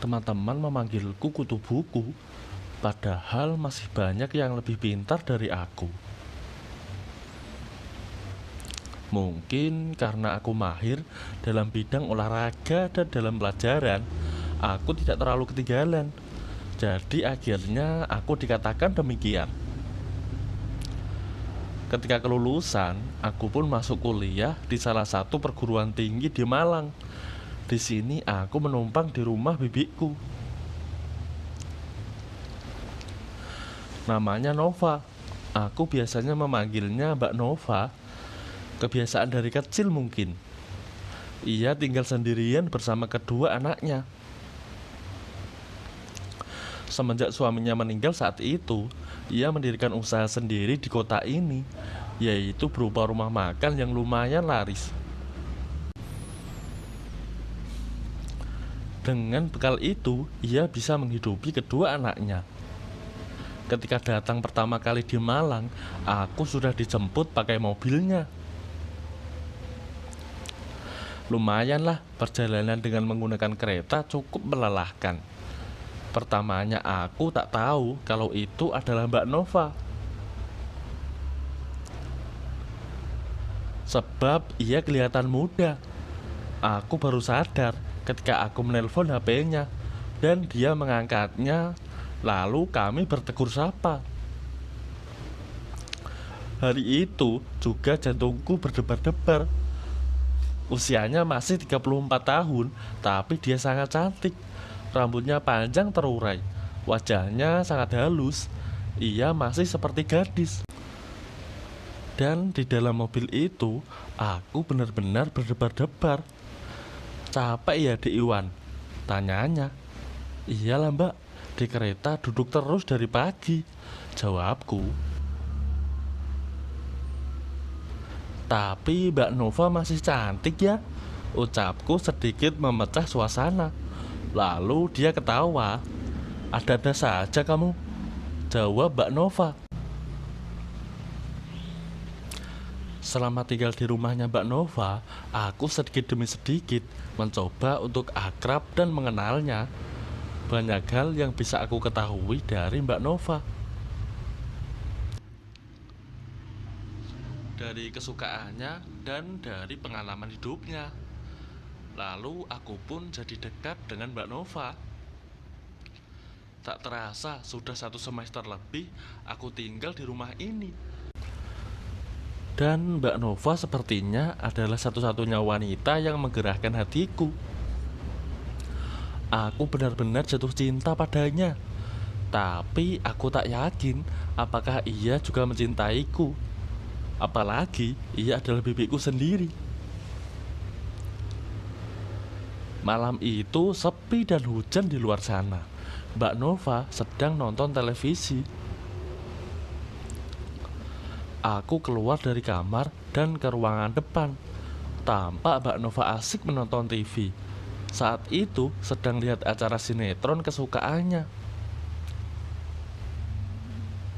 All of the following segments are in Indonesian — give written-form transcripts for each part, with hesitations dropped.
Teman-teman memanggilku kutu buku, padahal masih banyak yang lebih pintar dari aku. Mungkin karena aku mahir dalam bidang olahraga dan dalam pelajaran, aku tidak terlalu ketinggalan. Jadi akhirnya aku dikatakan demikian. Ketika kelulusan, aku pun masuk kuliah di salah satu perguruan tinggi di Malang. Di sini aku menumpang di rumah bibiku. Namanya Nova. Aku biasanya memanggilnya Mbak Nova. Kebiasaan dari kecil mungkin. Ia tinggal sendirian bersama kedua anaknya. Semenjak suaminya meninggal saat itu, ia mendirikan usaha sendiri di kota ini, yaitu berupa rumah makan yang lumayan laris. Dengan bekal itu, ia bisa menghidupi kedua anaknya. Ketika datang pertama kali di Malang, aku sudah dijemput pakai mobilnya. Lumayanlah, perjalanan dengan menggunakan kereta cukup melelahkan. Pertamanya aku tak tahu kalau itu adalah Mbak Nova. Sebab ia kelihatan muda. Aku baru sadar ketika aku menelpon HP-nya dan dia mengangkatnya. Lalu kami bertegur sapa. Hari itu juga jantungku berdebar-debar. Usianya masih 34 tahun, tapi dia sangat cantik. Rambutnya panjang terurai, wajahnya sangat halus. Ia masih seperti gadis. Dan di dalam mobil itu, aku benar-benar berdebar-debar. Capek ya, Dek Iwan? Tanyanya. Iyalah mbak, di kereta duduk terus dari pagi, jawabku. Tapi Mbak Nova masih cantik ya, ucapku sedikit memecah suasana. Lalu dia ketawa. Ada-ada saja kamu, jawab Mbak Nova. Selama tinggal di rumahnya Mbak Nova, aku sedikit demi sedikit mencoba untuk akrab dan mengenalnya. Banyak hal yang bisa aku ketahui dari Mbak Nova. Dari kesukaannya dan dari pengalaman hidupnya. Lalu aku pun jadi dekat dengan Mbak Nova. Tak terasa sudah 1 semester lebih aku tinggal di rumah ini. Dan Mbak Nova sepertinya adalah satu-satunya wanita yang menggerakkan hatiku. Aku benar-benar jatuh cinta padanya. Tapi aku tak yakin apakah ia juga mencintaiku. Apalagi ia adalah bibiku sendiri. Malam itu sepi dan hujan di luar sana. Mbak Nova sedang nonton televisi. Aku keluar dari kamar dan ke ruangan depan. Tampak Mbak Nova asik menonton TV. Saat itu sedang lihat acara sinetron kesukaannya.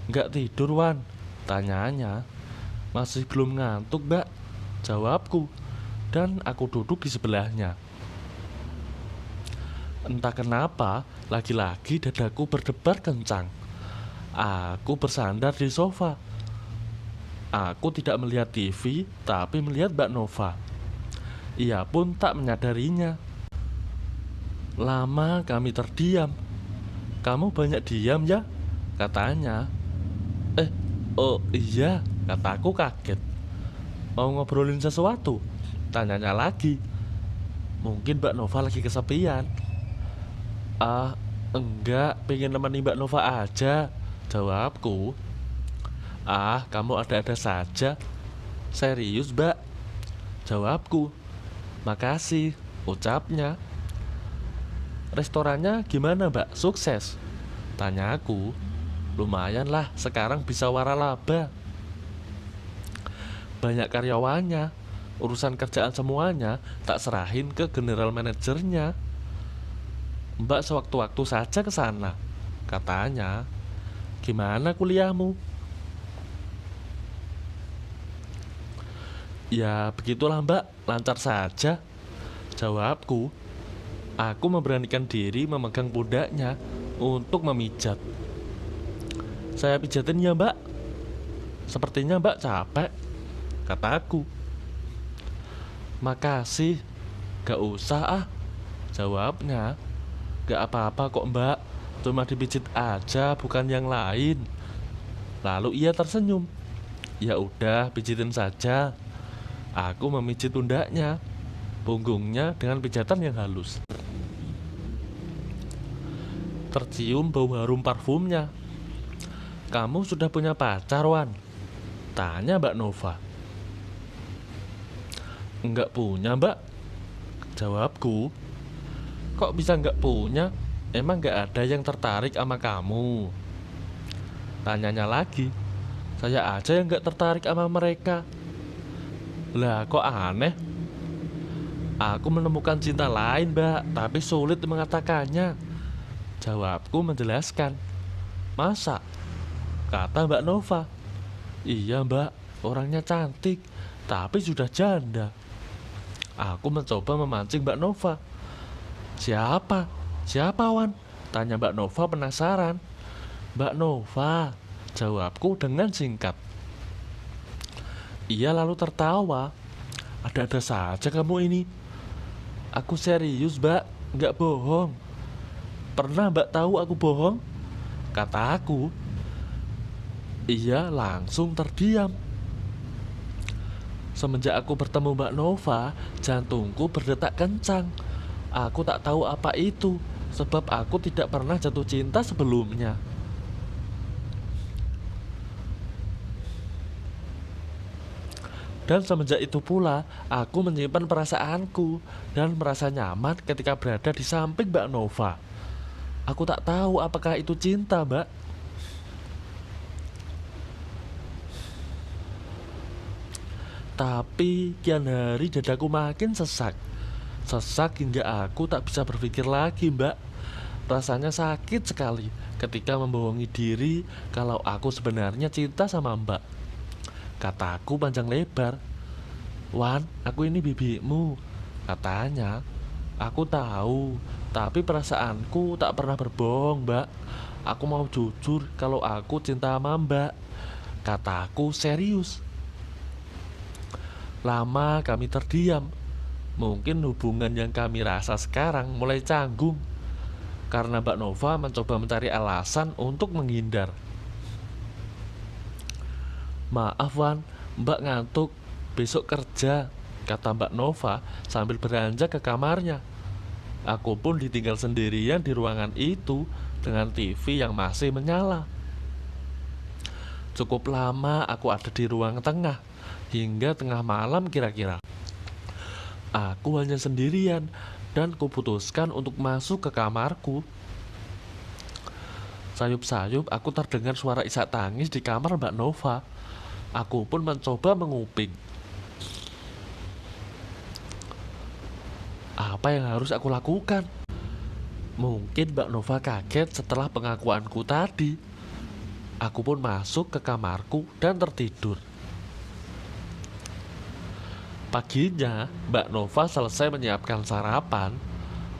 Nggak tidur, Wan? Tanyanya. Masih belum ngantuk, Mbak, jawabku. Dan aku duduk di sebelahnya. Entah kenapa, lagi-lagi dadaku berdebar kencang. Aku bersandar di sofa. Aku tidak melihat TV, tapi melihat Mbak Nova. Ia pun tak menyadarinya. Lama kami terdiam. Kamu banyak diam ya? Katanya. Oh iya, kataku kaget. Mau ngobrolin sesuatu? Tanyanya lagi. Mungkin Mbak Nova lagi kesepian. Enggak, pengen nemani Mbak Nova aja, jawabku. Kamu ada-ada saja. Serius, Mbak, jawabku. Makasih, ucapnya. Restorannya gimana, Mbak? Sukses? Tanyaku. Lumayan lah, sekarang bisa waralaba. Banyak karyawannya. Urusan kerjaan semuanya tak serahin ke general manajernya. Mbak sewaktu-waktu saja ke sana, katanya. Gimana kuliahmu? Ya begitulah Mbak, lancar saja, jawabku. Aku memberanikan diri memegang pundaknya untuk memijat. "Saya pijatin ya mbak. Sepertinya mbak capek," kataku. "Makasih, gak usah ah," jawabnya. "Gak apa-apa kok mbak, cuma dipijit aja bukan yang lain." Lalu ia tersenyum. "Ya udah, pijitin saja." Aku memijit pundaknya, punggungnya dengan pijatan yang halus. Tercium bau harum parfumnya. "Kamu sudah punya pacar, Wan?" tanya Mbak Nova. "Enggak punya mbak," jawabku. "Kok bisa enggak punya? Emang enggak ada yang tertarik sama kamu?" Tanyanya lagi. "Saya aja yang enggak tertarik sama mereka." "Lah kok aneh?" "Aku menemukan cinta lain mbak, tapi sulit mengatakannya," jawabku menjelaskan. "Masa?" kata Mbak Nova. "Iya mbak, orangnya cantik, tapi sudah janda." Aku mencoba memancing Mbak Nova. "Siapa? Siapa Wan?" tanya Mbak Nova penasaran. "Mbak Nova," jawabku dengan singkat. Ia lalu tertawa. "Ada-ada saja kamu ini." "Aku serius mbak, nggak bohong." "Pernah mbak tahu aku bohong?" kata aku. Ia langsung terdiam. Semenjak aku bertemu Mbak Nova, jantungku berdetak kencang. Aku tak tahu apa itu, sebab aku tidak pernah jatuh cinta sebelumnya. Dan semenjak itu pula, aku menyimpan perasaanku dan merasa nyaman ketika berada di samping Mbak Nova. Aku tak tahu apakah itu cinta, Mbak. Tapi kian hari dadaku makin sesak. Sesak hingga aku tak bisa berpikir lagi, Mbak. Rasanya sakit sekali ketika membohongi diri kalau aku sebenarnya cinta sama Mbak. Kataku panjang lebar. "Wan, aku ini bibimu," katanya. "Aku tahu, tapi perasaanku tak pernah berbohong, Mbak. Aku mau jujur kalau aku cinta sama Mbak," kataku serius. Lama kami terdiam. Mungkin hubungan yang kami rasa sekarang mulai canggung karena Mbak Nova mencoba mencari alasan untuk menghindar. "Maaf Wan, Mbak ngantuk, besok kerja," kata Mbak Nova sambil beranjak ke kamarnya. Aku pun ditinggal sendirian di ruangan itu dengan TV yang masih menyala. Cukup lama aku ada di ruang tengah, hingga tengah malam kira-kira. Aku hanya sendirian dan kuputuskan untuk masuk ke kamarku. Sayup-sayup aku terdengar suara isak tangis di kamar Mbak Nova. Aku pun mencoba menguping. Apa yang harus aku lakukan? Mungkin Mbak Nova kaget setelah pengakuanku tadi. Aku pun masuk ke kamarku dan tertidur. Paginya, Mbak Nova selesai menyiapkan sarapan.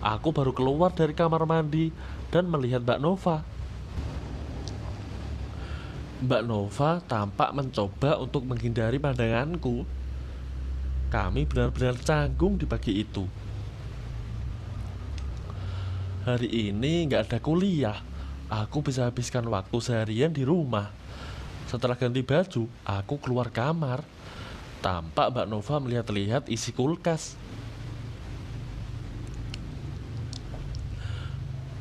Aku baru keluar dari kamar mandi dan melihat Mbak Nova. Mbak Nova tampak mencoba untuk menghindari pandanganku. Kami benar-benar canggung di pagi itu. Hari ini nggak ada kuliah. Aku bisa habiskan waktu seharian di rumah. Setelah ganti baju, aku keluar kamar. Tampak Mbak Nova melihat-lihat isi kulkas.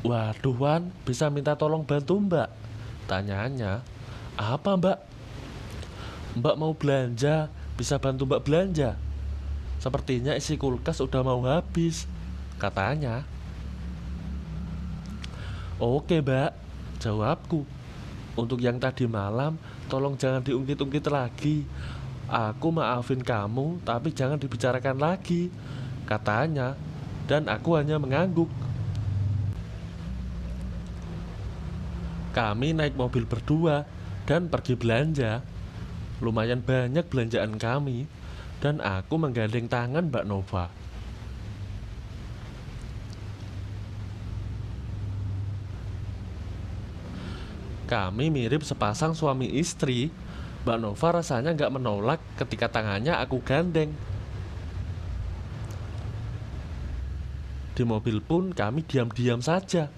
"Waduh Wan, bisa minta tolong bantu Mbak?" tanyanya. "Apa Mbak?" "Mbak mau belanja, bisa bantu Mbak belanja? Sepertinya isi kulkas udah mau habis," katanya. "Oke Mbak," jawabku. "Untuk yang tadi malam, tolong jangan diungkit-ungkit lagi. Aku maafin kamu, tapi jangan dibicarakan lagi," katanya. Dan aku hanya mengangguk. Kami naik mobil berdua dan pergi belanja. Lumayan banyak belanjaan kami, dan aku menggandeng tangan Mbak Nova. Kami mirip sepasang suami istri. Mbak Nova rasanya nggak menolak ketika tangannya aku gandeng. Di mobil pun kami diam-diam saja.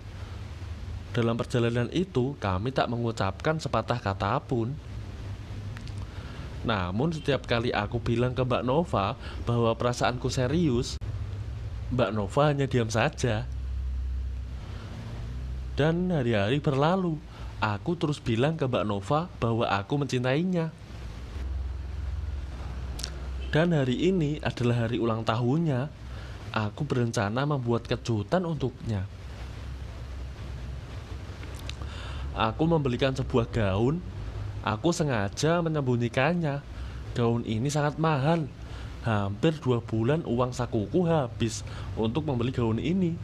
Dalam perjalanan itu kami tak mengucapkan sepatah kata pun. Namun setiap kali aku bilang ke Mbak Nova bahwa perasaanku serius, Mbak Nova hanya diam saja. Dan hari-hari berlalu, aku terus bilang ke Mbak Nova bahwa aku mencintainya. Dan hari ini adalah hari ulang tahunnya. Aku berencana membuat kejutan untuknya. Aku membelikan sebuah gaun. Aku sengaja menyembunyikannya. Gaun ini sangat mahal. Hampir 2 bulan uang sakuku habis untuk membeli gaun ini.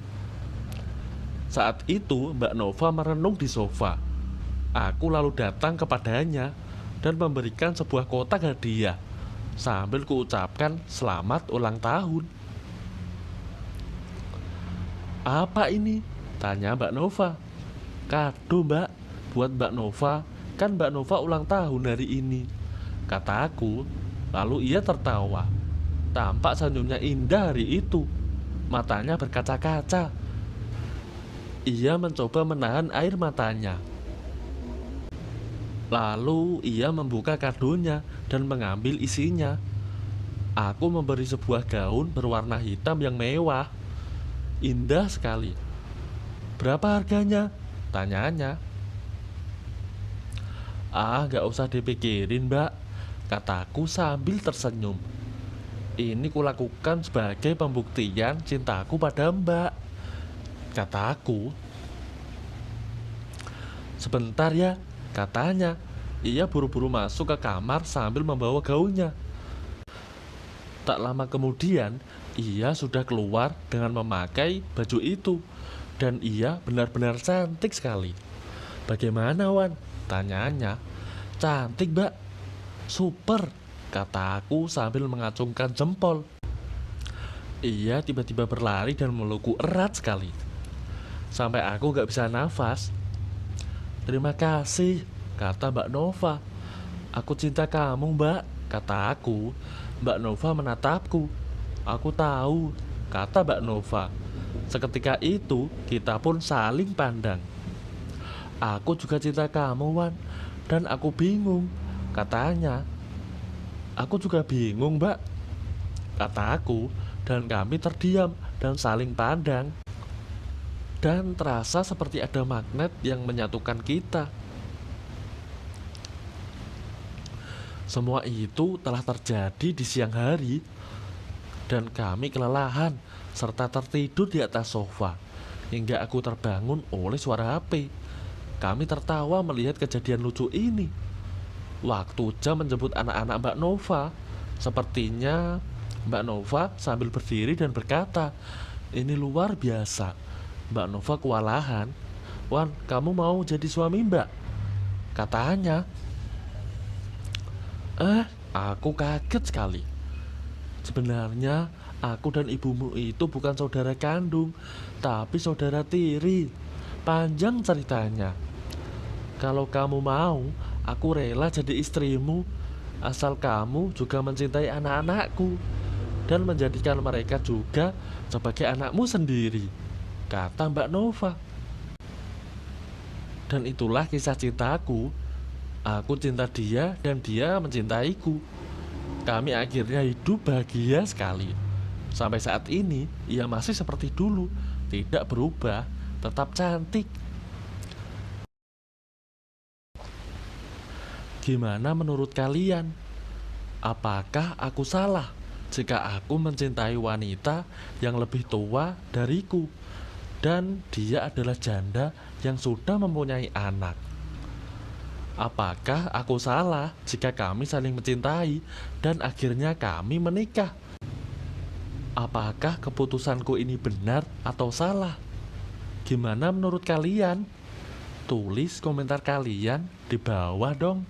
Saat itu Mbak Nova merenung di sofa. Aku lalu datang kepadanya dan memberikan sebuah kotak hadiah sambil kuucapkan selamat ulang tahun. "Apa ini?" tanya Mbak Nova. "Kado, Mbak, buat Mbak Nova. Kan Mbak Nova ulang tahun hari ini," kata aku. Lalu ia tertawa. Tampak senyumnya indah hari itu. Matanya berkaca-kaca. Ia mencoba menahan air matanya. Lalu ia membuka kadonya dan mengambil isinya. Aku memberi sebuah gaun berwarna hitam yang mewah. Indah sekali. "Berapa harganya?" tanyanya. "Ah, gak usah dipikirin, Mbak," kataku sambil tersenyum. "Ini kulakukan sebagai pembuktian cintaku pada Mbak," kataku. "Sebentar ya," katanya. Ia buru-buru masuk ke kamar sambil membawa gaunnya. Tak lama kemudian, ia sudah keluar dengan memakai baju itu. Dan ia benar-benar cantik sekali. "Bagaimana, Wan?" tanyanya. "Cantik, Mbak." "Super," kataku sambil mengacungkan jempol. Ia tiba-tiba berlari dan melukku erat sekali sampai aku gak bisa nafas. "Terima kasih," kata Mbak Nova. "Aku cinta kamu, Mbak," kata aku. Mbak Nova menatapku. "Aku tahu," kata Mbak Nova. Seketika itu kita pun saling pandang. "Aku juga cinta kamu, Wan, dan aku bingung," katanya. "Aku juga bingung, Mbak," kata aku, dan kami terdiam dan saling pandang. Dan terasa seperti ada magnet yang menyatukan kita. Semua itu telah terjadi di siang hari, dan kami kelelahan serta tertidur di atas sofa hingga aku terbangun oleh suara HP. Kami tertawa melihat kejadian lucu ini. Waktu jam menjemput anak-anak Mbak Nova. Sepertinya Mbak Nova sambil berdiri dan berkata, "Ini luar biasa." Mbak Nova kewalahan. "Wan, kamu mau jadi suami Mbak?" katanya. Aku kaget sekali. Sebenarnya aku dan ibumu itu bukan saudara kandung, tapi saudara tiri. Panjang ceritanya. Kalau kamu mau, aku rela jadi istrimu, asal kamu juga mencintai anak-anakku dan menjadikan mereka juga sebagai anakmu sendiri, kata Mbak Nova. Dan itulah kisah cintaku. Aku cinta dia dan dia mencintaiku. Kami akhirnya hidup bahagia sekali. Sampai saat ini, ia masih seperti dulu, tidak berubah, tetap cantik. Gimana menurut kalian? Apakah aku salah jika aku mencintai wanita yang lebih tua dariku dan dia adalah janda yang sudah mempunyai anak? Apakah aku salah jika kami saling mencintai dan akhirnya kami menikah? Apakah keputusanku ini benar atau salah? Gimana menurut kalian? Tulis komentar kalian di bawah dong.